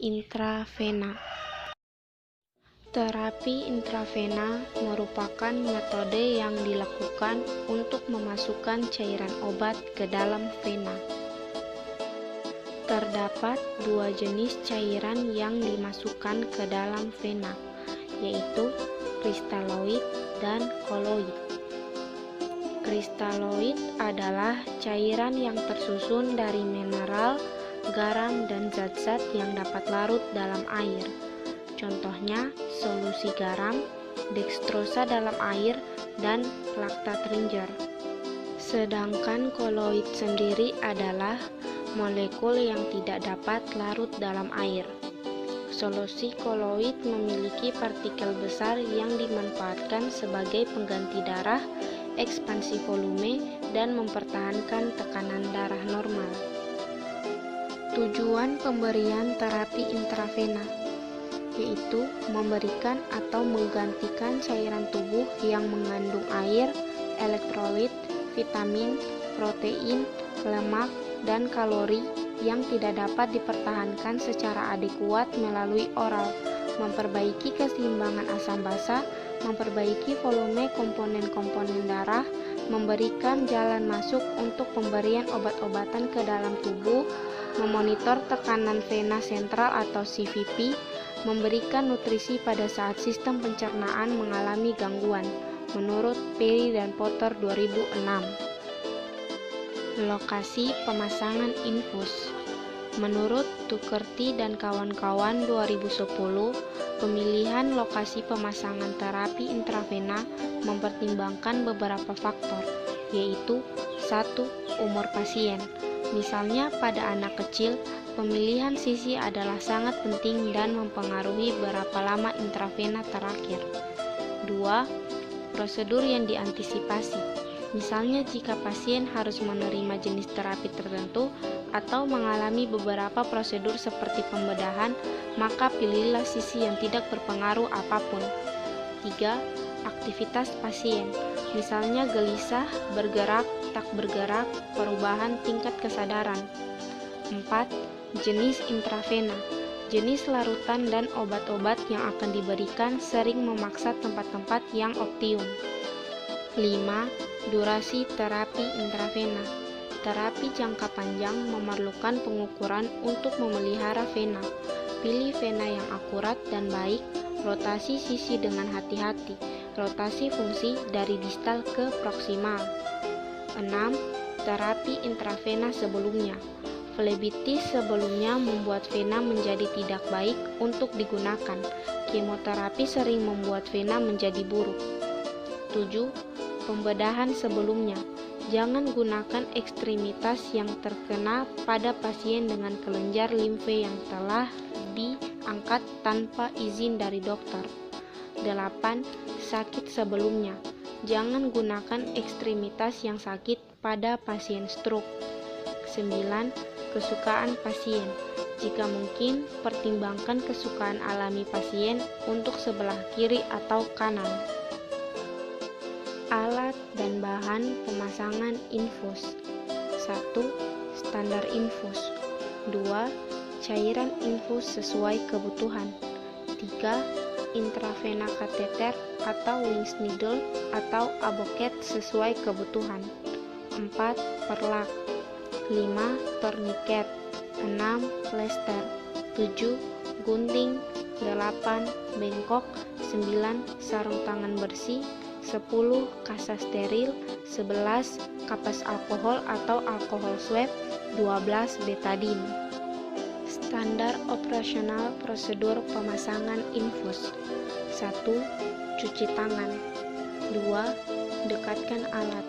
intravena. Terapi intravena merupakan metode yang dilakukan untuk memasukkan cairan obat ke dalam vena. Terdapat dua jenis cairan yang dimasukkan ke dalam vena, yaitu kristaloid dan koloid. Kristaloid adalah cairan yang tersusun dari mineral, garam, dan zat-zat yang dapat larut dalam air. Contohnya solusi garam, dekstrosa dalam air, dan lactatringer. Sedangkan koloid sendiri adalah molekul yang tidak dapat larut dalam air. Solusi koloid memiliki partikel besar yang dimanfaatkan sebagai pengganti darah, ekspansi volume, dan mempertahankan tekanan darah normal. Tujuan pemberian terapi intravena yaitu memberikan atau menggantikan cairan tubuh yang mengandung air, elektrolit, vitamin, protein, lemak, dan kalori yang tidak dapat dipertahankan secara adekuat melalui oral, memperbaiki keseimbangan asam basa, memperbaiki volume komponen-komponen darah, memberikan jalan masuk untuk pemberian obat-obatan ke dalam tubuh, memonitor tekanan vena sentral atau CVP, memberikan nutrisi pada saat sistem pencernaan mengalami gangguan, menurut Perry dan Potter 2006. Lokasi pemasangan infus. Menurut Tukerti dan kawan-kawan 2010, pemilihan lokasi pemasangan terapi intravena mempertimbangkan beberapa faktor, yaitu 1. Umur pasien. Misalnya pada anak kecil, pemilihan sisi adalah sangat penting dan mempengaruhi berapa lama intravena terakhir. 2. Prosedur yang diantisipasi. Misalnya jika pasien harus menerima jenis terapi tertentu atau mengalami beberapa prosedur seperti pembedahan, maka pilihlah sisi yang tidak berpengaruh apapun. 3. Aktivitas pasien. Misalnya gelisah, bergerak, tak bergerak, perubahan tingkat kesadaran. 4. Jenis intravena. Jenis larutan dan obat-obat yang akan diberikan sering memaksa tempat-tempat yang optimum. 5. Durasi terapi intravena. Terapi jangka panjang memerlukan pengukuran untuk memelihara vena. Pilih vena yang akurat dan baik, rotasi sisi dengan hati-hati, rotasi fungsi dari distal ke proksimal. 6. Terapi intravena sebelumnya. Flebitis sebelumnya membuat vena menjadi tidak baik untuk digunakan. Kemoterapi sering membuat vena menjadi buruk. 7. Pembedahan sebelumnya. Jangan gunakan ekstremitas yang terkena pada pasien dengan kelenjar limfe yang telah diangkat tanpa izin dari dokter. 8. Sakit sebelumnya. Jangan gunakan ekstremitas yang sakit pada pasien stroke. 9. Kesukaan pasien. Jika mungkin, pertimbangkan kesukaan alami pasien untuk sebelah kiri atau kanan. Alat dan bahan pemasangan infus. 1. Standar infus. 2. Cairan infus sesuai kebutuhan. 3. Intravena kateter atau wings needle atau aboket sesuai kebutuhan. 4. Perlak. 5. Torniket. 6. Plester. 7. Gunting. 8. Bengkok. 9. Sarung tangan bersih. 10. Kasa steril. 11. Kapas alkohol atau alkohol swab. 12. Betadine. Standar operasional prosedur pemasangan infus. 1. Cuci tangan. 2. Dekatkan alat.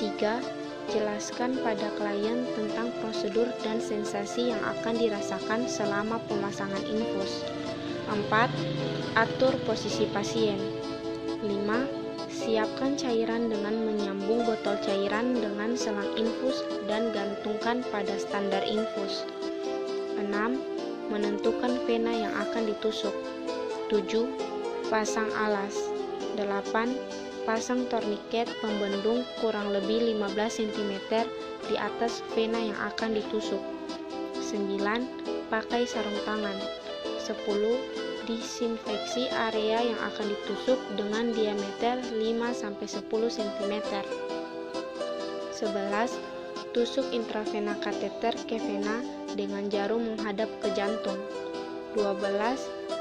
3. Jelaskan pada klien tentang prosedur dan sensasi yang akan dirasakan selama pemasangan infus. 4. Atur posisi pasien. 5. Siapkan cairan dengan menyambung botol cairan dengan selang infus dan gantungkan pada standar infus. 6. Menentukan vena yang akan ditusuk. 7. Pasang alas. 8. Pasang torniket pembendung kurang lebih 15 cm di atas vena yang akan ditusuk. 9. pakai sarung tangan. 10. Disinfeksi area yang akan ditusuk dengan diameter 5-10 cm. 11. Tusuk intravena kateter ke vena dengan jarum menghadap ke jantung. 12.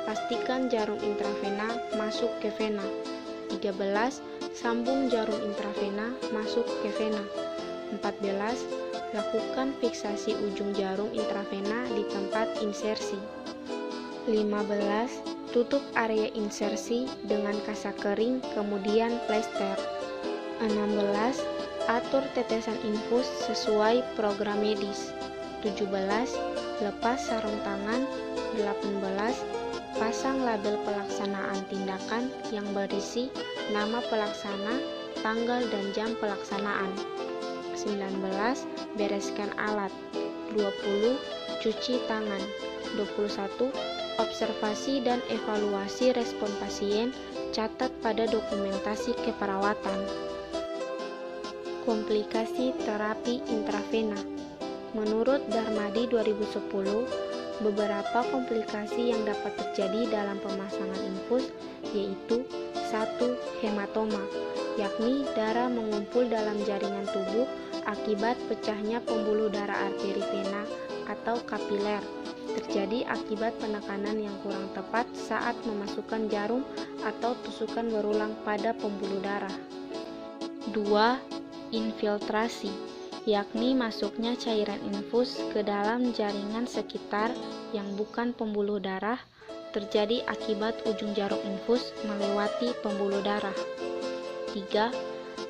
Pastikan jarum intravena masuk ke vena. 13. Sambung jarum intravena masuk ke vena. 14. Lakukan fiksasi ujung jarum intravena di tempat insersi. 15. Tutup area insersi dengan kasa kering kemudian plester. 16. Atur tetesan infus sesuai program medis. 17. Lepas sarung tangan. 18. Pasang label pelaksanaan tindakan yang berisi nama pelaksana, tanggal dan jam pelaksanaan. 19. Bereskan alat. 20. Cuci tangan. 21. Observasi dan evaluasi respon pasien, catat pada dokumentasi keperawatan. Komplikasi terapi intravena. Menurut Darmadi 2010, beberapa komplikasi yang dapat terjadi dalam pemasangan infus yaitu 1. Hematoma, yakni darah mengumpul dalam jaringan tubuh akibat pecahnya pembuluh darah arteri vena atau kapiler, terjadi akibat penekanan yang kurang tepat saat memasukkan jarum atau tusukan berulang pada pembuluh darah. 2. Infiltrasi, yakni masuknya cairan infus ke dalam jaringan sekitar yang bukan pembuluh darah, terjadi akibat ujung jarum infus melewati pembuluh darah. 3.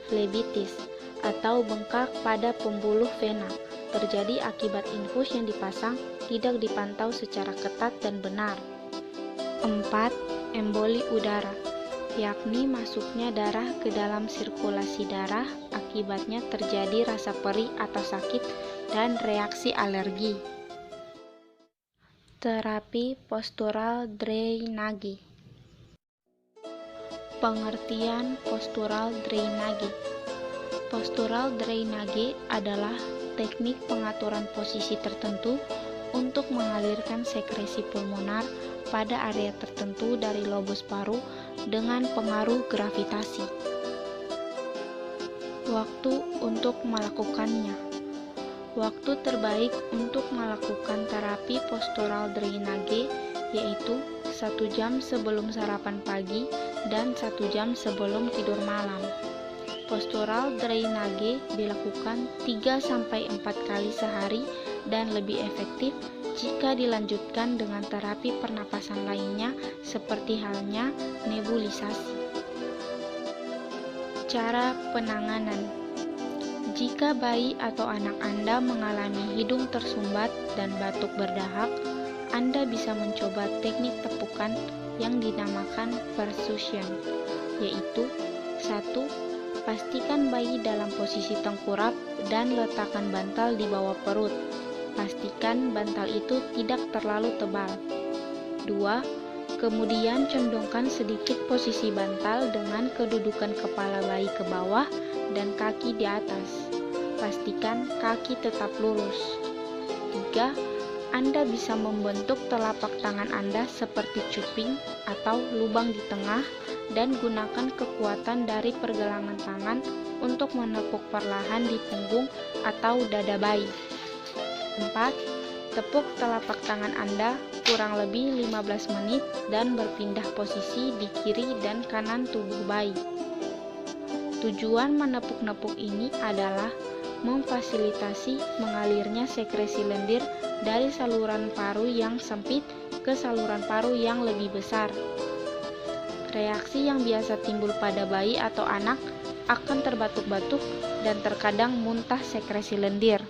Flebitis, atau bengkak pada pembuluh vena, terjadi akibat infus yang dipasang tidak dipantau secara ketat dan benar. 4. Emboli udara, yakni masuknya darah ke dalam sirkulasi darah, akibatnya terjadi rasa perih atau sakit dan reaksi alergi. Terapi postural drainage. Pengertian postural drainage. Postural drainage adalah teknik pengaturan posisi tertentu untuk mengalirkan sekresi pulmonar pada area tertentu dari lobus paru dengan pengaruh gravitasi. Waktu untuk melakukannya. Waktu terbaik untuk melakukan terapi postural drainage yaitu 1 jam sebelum sarapan pagi dan 1 jam sebelum tidur malam. Postural drainage dilakukan 3-4 kali sehari dan lebih efektif jika dilanjutkan dengan terapi pernapasan lainnya seperti halnya nebulisasi. Cara penanganan. Jika bayi atau anak Anda mengalami hidung tersumbat dan batuk berdahak, Anda bisa mencoba teknik tepukan yang dinamakan persuasion, yaitu 1. Pastikan bayi dalam posisi tengkurap dan letakkan bantal di bawah perut. Pastikan bantal itu tidak terlalu tebal. 2. Kemudian condongkan sedikit posisi bantal dengan kedudukan kepala bayi ke bawah dan kaki di atas. Pastikan kaki tetap lurus. 3. Anda bisa membentuk telapak tangan Anda seperti cuping atau lubang di tengah dan gunakan kekuatan dari pergelangan tangan untuk menepuk perlahan di punggung atau dada bayi. 4. Tepuk telapak tangan Anda kurang lebih 15 menit dan berpindah posisi di kiri dan kanan tubuh bayi. Tujuan menepuk-nepuk ini adalah memfasilitasi mengalirnya sekresi lendir dari saluran paru yang sempit ke saluran paru yang lebih besar. Reaksi yang biasa timbul pada bayi atau anak akan terbatuk-batuk dan terkadang muntah sekresi lendir.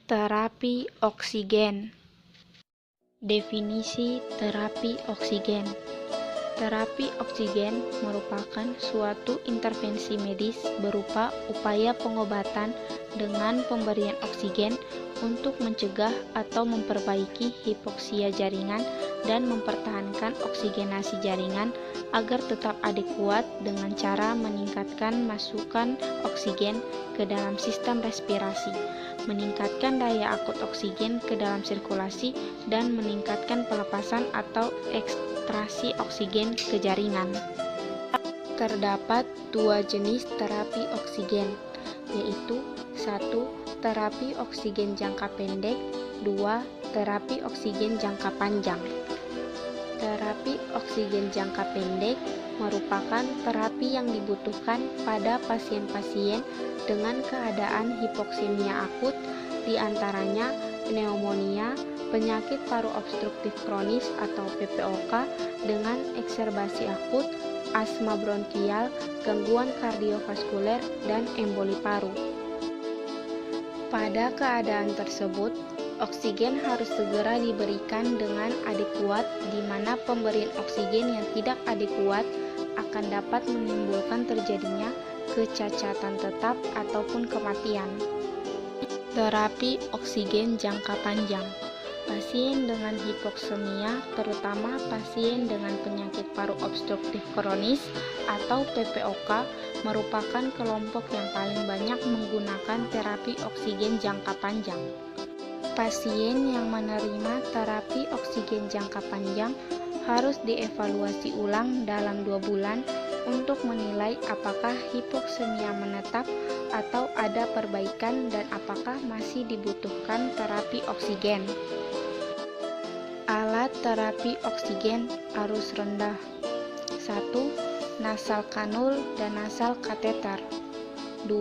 Terapi oksigen. Definisi terapi oksigen. Terapi oksigen merupakan suatu intervensi medis berupa upaya pengobatan dengan pemberian oksigen untuk mencegah atau memperbaiki hipoksia jaringan dan mempertahankan oksigenasi jaringan agar tetap adekuat dengan cara meningkatkan masukan oksigen ke dalam sistem respirasi, meningkatkan daya angkut oksigen ke dalam sirkulasi, dan meningkatkan pelepasan atau ekstraksi oksigen ke jaringan. Terdapat dua jenis terapi oksigen, yaitu 1. Terapi oksigen jangka pendek, 2. Terapi oksigen jangka panjang. Terapi oksigen jangka pendek merupakan terapi yang dibutuhkan pada pasien-pasien dengan keadaan hipoksemia akut, diantaranya pneumonia, penyakit paru obstruktif kronis atau PPOK dengan ekserbasi akut, asma bronkial, gangguan kardiovaskuler, dan emboli paru. Pada keadaan tersebut, oksigen harus segera diberikan dengan adekuat, di mana pemberian oksigen yang tidak adekuat akan dapat menimbulkan terjadinya kecacatan tetap ataupun kematian. Terapi oksigen jangka panjang. Pasien dengan hipoksemia, terutama pasien dengan penyakit paru obstruktif kronis atau PPOK, merupakan kelompok yang paling banyak menggunakan terapi oksigen jangka panjang. Pasien yang menerima terapi oksigen jangka panjang harus dievaluasi ulang dalam 2 bulan untuk menilai apakah hipoksemia menetap atau ada perbaikan dan apakah masih dibutuhkan terapi oksigen. Alat terapi oksigen arus rendah. 1. Nasal kanul dan nasal kateter. 2.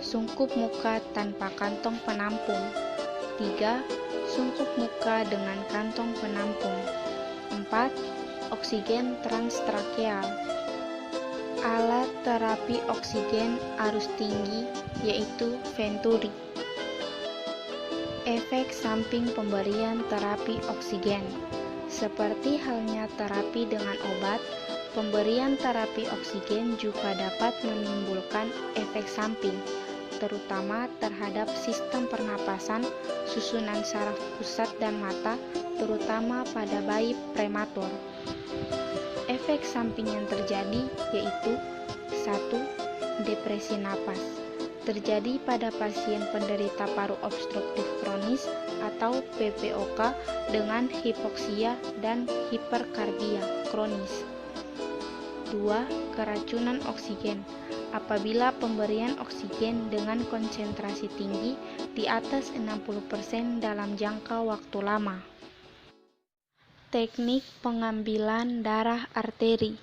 Sungkup muka tanpa kantong penampung. 3. Sungkup muka dengan kantong penampung. 4. Oksigen transtrakeal. Alat terapi oksigen arus tinggi yaitu Venturi. Efek samping pemberian terapi oksigen. Seperti halnya terapi dengan obat, pemberian terapi oksigen juga dapat menimbulkan efek samping, terutama terhadap sistem pernapasan, susunan saraf pusat dan mata, terutama pada bayi prematur. Efek samping yang terjadi yaitu 1. Depresi napas. Terjadi pada pasien penderita paru obstruktif kronis atau PPOK dengan hipoksia dan hiperkarbia kronis. 2. Keracunan oksigen. Apabila pemberian oksigen dengan konsentrasi tinggi di atas 60% dalam jangka waktu lama. Teknik pengambilan darah arteri.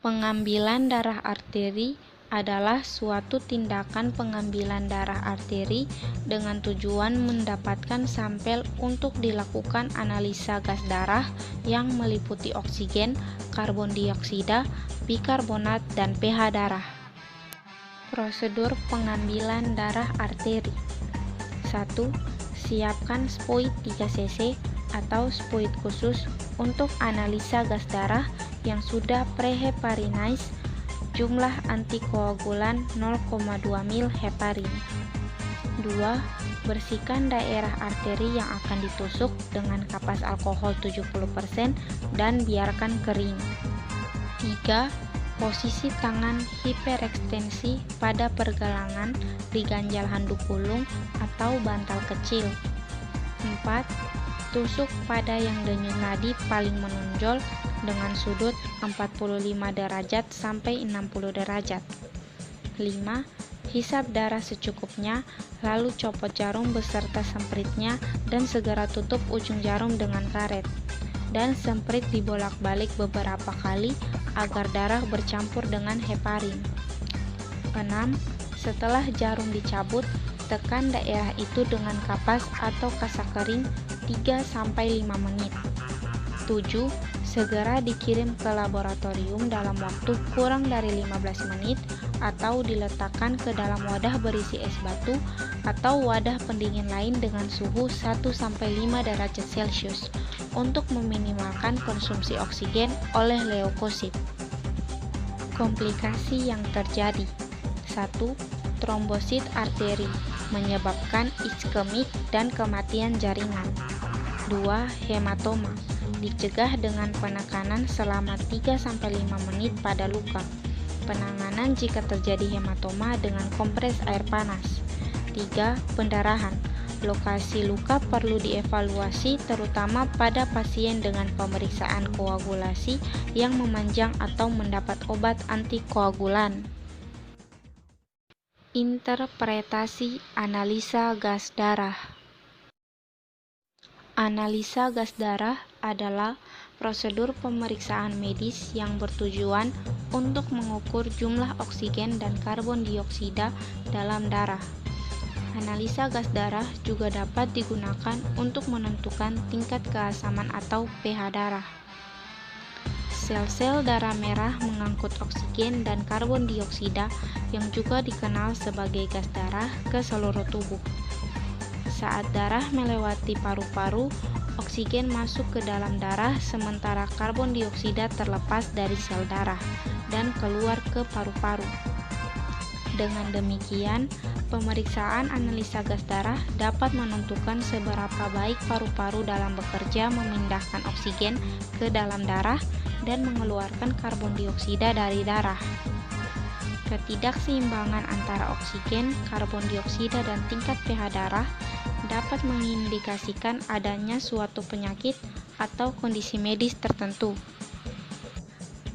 Pengambilan darah arteri adalah suatu tindakan pengambilan darah arteri dengan tujuan mendapatkan sampel untuk dilakukan analisa gas darah yang meliputi oksigen, karbon dioksida, bikarbonat, dan pH darah. Prosedur pengambilan darah arteri. 1. Siapkan spuit 3 cc atau spuit khusus untuk analisa gas darah yang sudah preheparinize, jumlah antikoagulan 0,2 ml heparin. 2. Bersihkan daerah arteri yang akan ditusuk dengan kapas alkohol 70% dan biarkan kering. 3. Posisi tangan hiperekstensi pada pergelangan di ganjal handuk gulung atau bantal kecil. 4. Tusuk pada yang denyut nadi paling menonjol dengan sudut 45 derajat sampai 60 derajat. 5. Hisap darah secukupnya, lalu copot jarum beserta sempritnya dan segera tutup ujung jarum dengan karet. Dan semprit dibolak-balik beberapa kali agar darah bercampur dengan heparin. 6. Setelah jarum dicabut, tekan daerah itu dengan kapas atau kasak kering 3-5 menit. 7. segera dikirim ke laboratorium dalam waktu kurang dari 15 menit atau diletakkan ke dalam wadah berisi es batu atau wadah pendingin lain dengan suhu 1-5 derajat Celcius untuk meminimalkan konsumsi oksigen oleh leukosit. Komplikasi yang terjadi: 1. Trombosit arteri menyebabkan iskemik dan kematian jaringan. 2. Hematoma dicegah dengan penekanan selama 3-5 menit pada luka. Penanganan jika terjadi hematoma dengan kompres air panas. 3. Pendarahan. Lokasi luka perlu dievaluasi terutama pada pasien dengan pemeriksaan koagulasi yang memanjang atau mendapat obat antikoagulan. Interpretasi analisa gas darah. Analisa gas darah adalah prosedur pemeriksaan medis yang bertujuan untuk mengukur jumlah oksigen dan karbon dioksida dalam darah. Analisa gas darah juga dapat digunakan untuk menentukan tingkat keasaman atau pH darah. Sel-sel darah merah mengangkut oksigen dan karbon dioksida yang juga dikenal sebagai gas darah ke seluruh tubuh. Saat darah melewati paru-paru, oksigen masuk ke dalam darah sementara karbon dioksida terlepas dari sel darah dan keluar ke paru-paru. Dengan demikian, pemeriksaan analisa gas darah dapat menentukan seberapa baik paru-paru dalam bekerja memindahkan oksigen ke dalam darah dan mengeluarkan karbon dioksida dari darah. Ketidakseimbangan antara oksigen, karbon dioksida, dan tingkat pH darah dapat mengindikasikan adanya suatu penyakit atau kondisi medis tertentu.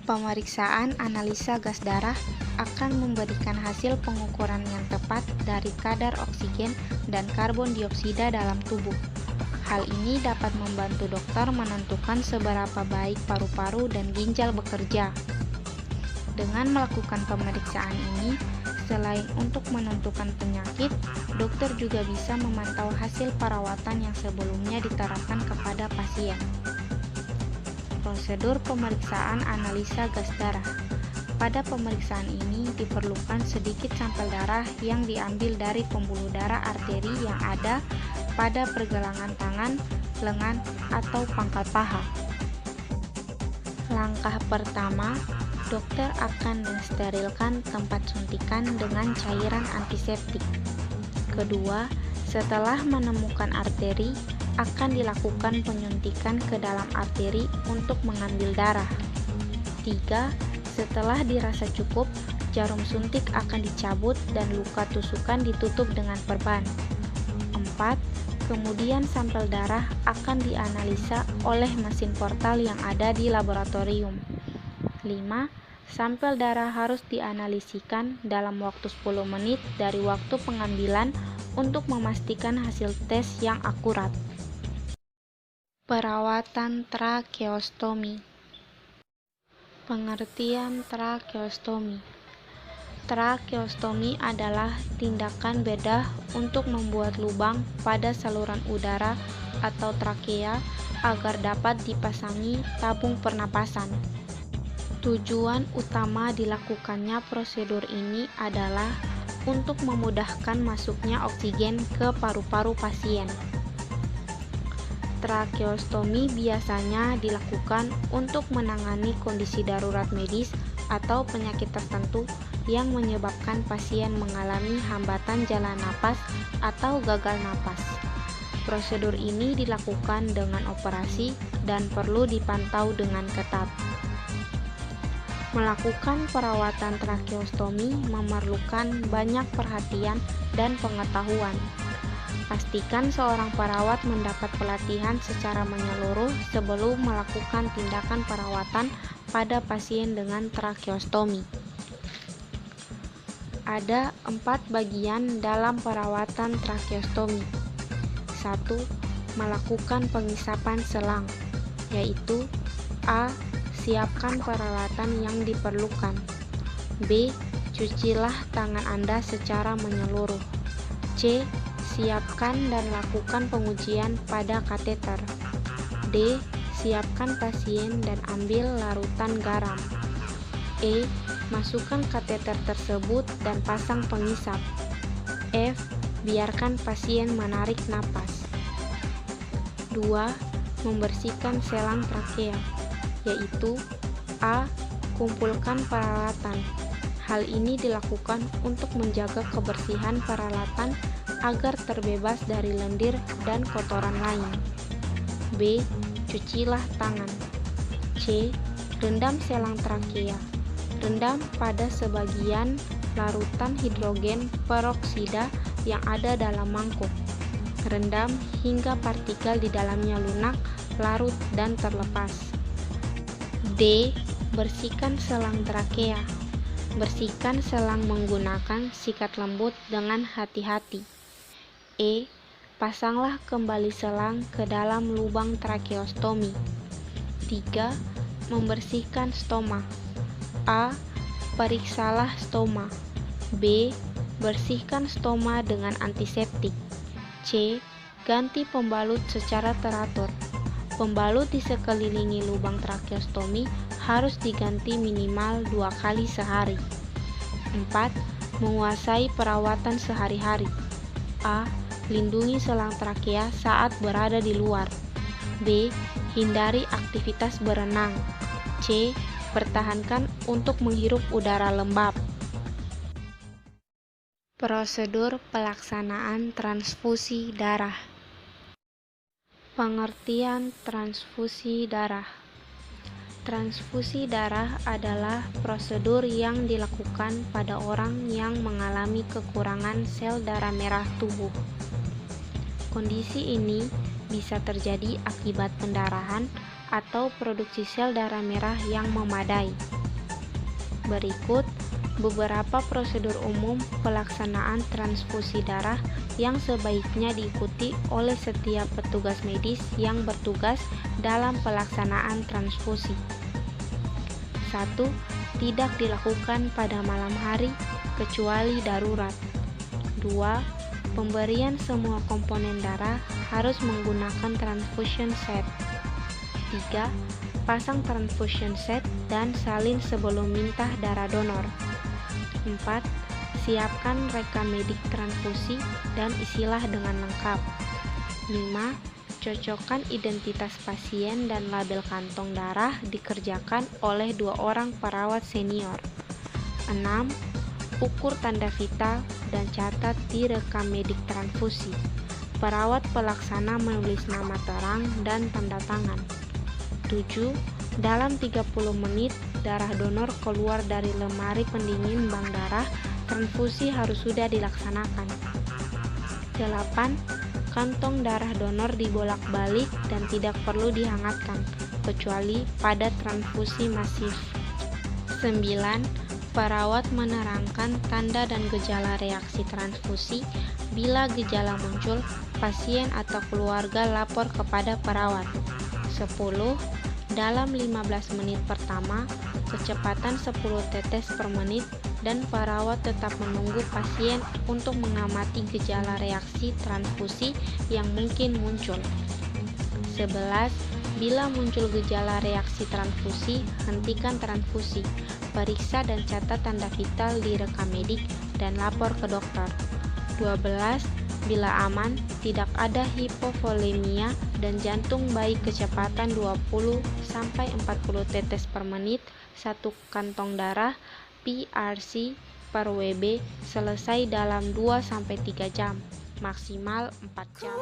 Pemeriksaan analisa gas darah akan memberikan hasil pengukuran yang tepat dari kadar oksigen dan karbon dioksida dalam tubuh. Hal ini dapat membantu dokter menentukan seberapa baik paru-paru dan ginjal bekerja. Dengan melakukan pemeriksaan ini, selain untuk menentukan penyakit, dokter juga bisa memantau hasil perawatan yang sebelumnya diterapkan kepada pasien. Prosedur pemeriksaan analisa gas darah. Pada pemeriksaan ini diperlukan sedikit sampel darah yang diambil dari pembuluh darah arteri yang ada pada pergelangan tangan, lengan, atau pangkal paha. Langkah pertama, dokter akan mensterilkan tempat suntikan dengan cairan antiseptik. Kedua, setelah menemukan arteri, akan dilakukan penyuntikan ke dalam arteri untuk mengambil darah. 3. Setelah dirasa cukup, jarum suntik akan dicabut dan luka tusukan ditutup dengan perban. 4. Kemudian sampel darah akan dianalisa oleh mesin portal yang ada di laboratorium. 5. Sampel darah harus dianalisikan dalam waktu 10 menit dari waktu pengambilan untuk memastikan hasil tes yang akurat. Perawatan trakeostomi. Pengertian trakeostomi. Trakeostomi adalah tindakan bedah untuk membuat lubang pada saluran udara atau trakea agar dapat dipasangi tabung pernapasan. Tujuan utama dilakukannya prosedur ini adalah untuk memudahkan masuknya oksigen ke paru-paru pasien. Trakeostomi biasanya dilakukan untuk menangani kondisi darurat medis atau penyakit tertentu yang menyebabkan pasien mengalami hambatan jalan napas atau gagal napas. Prosedur ini dilakukan dengan operasi dan perlu dipantau dengan ketat. Melakukan perawatan trakeostomi memerlukan banyak perhatian dan pengetahuan. Pastikan seorang perawat mendapat pelatihan secara menyeluruh sebelum melakukan tindakan perawatan pada pasien dengan trakeostomi. Ada 4 bagian dalam perawatan trakeostomi. 1. Melakukan pengisapan selang, yaitu A. Siapkan peralatan yang diperlukan. B. Cucilah tangan Anda secara menyeluruh. C. Siapkan dan lakukan pengujian pada kateter. D. siapkan pasien dan ambil larutan garam. E. Masukkan kateter tersebut dan pasang pengisap. F. Biarkan pasien menarik napas. 2. Membersihkan selang trakea, yaitu A. Kumpulkan peralatan. Hal ini dilakukan untuk menjaga kebersihan peralatan agar terbebas dari lendir dan kotoran lain. B. Cucilah tangan. C. Rendam selang trakea. Rendam pada sebagian larutan hidrogen peroksida yang ada dalam mangkuk. Rendam hingga partikel di dalamnya lunak, larut, dan terlepas. D. Bersihkan selang trakea. Bersihkan selang menggunakan sikat lembut dengan hati-hati. E. Pasanglah kembali selang ke dalam lubang trakeostomi. 3. Membersihkan stoma. A. Periksalah stoma. B. Bersihkan stoma dengan antiseptik. C. Ganti pembalut secara teratur. Pembalut di sekelilingi lubang trakeostomi harus diganti minimal 2 kali sehari. 4. Menguasai perawatan sehari-hari. A. Lindungi selang trakea saat berada di luar. B. Hindari aktivitas berenang. C. Pertahankan untuk menghirup udara lembab. Prosedur pelaksanaan transfusi darah. Pengertian transfusi darah. Transfusi darah adalah prosedur yang dilakukan pada orang yang mengalami kekurangan sel darah merah tubuh. Kondisi ini bisa terjadi akibat pendarahan atau produksi sel darah merah yang memadai. Berikut beberapa prosedur umum pelaksanaan transfusi darah yang sebaiknya diikuti oleh setiap petugas medis yang bertugas dalam pelaksanaan transfusi. 1. Tidak dilakukan pada malam hari kecuali darurat. 2. Pemberian semua komponen darah harus menggunakan transfusion set. 3. Pasang transfusion set dan salin sebelum minta darah donor. 4. Siapkan rekam medik transfusi dan isilah dengan lengkap. 5. Cocokkan identitas pasien dan label kantong darah dikerjakan oleh 2 orang perawat senior. 6. Ukur tanda vital dan catat di rekam medik transfusi. Perawat pelaksana menulis nama terang dan tanda tangan. 7. Dalam 30 menit, darah donor keluar dari lemari pendingin bank darah, transfusi harus sudah dilaksanakan. 8. Kantong darah donor dibolak-balik dan tidak perlu dihangatkan, kecuali pada transfusi masif. 9. Perawat menerangkan tanda dan gejala reaksi transfusi. Bila gejala muncul, pasien atau keluarga lapor kepada perawat. 10. Dalam 15 menit pertama, kecepatan 10 tetes per menit dan perawat tetap menunggu pasien untuk mengamati gejala reaksi transfusi yang mungkin muncul. 11. Bila muncul gejala reaksi transfusi, hentikan transfusi. Periksa dan catat tanda vital di rekam medik dan lapor ke dokter. 12. Bila aman, tidak ada hipovolemia dan jantung baik kecepatan 20-40 tetes per menit, 1 kantong darah, PRC per WB selesai dalam 2-3 jam, maksimal 4 jam.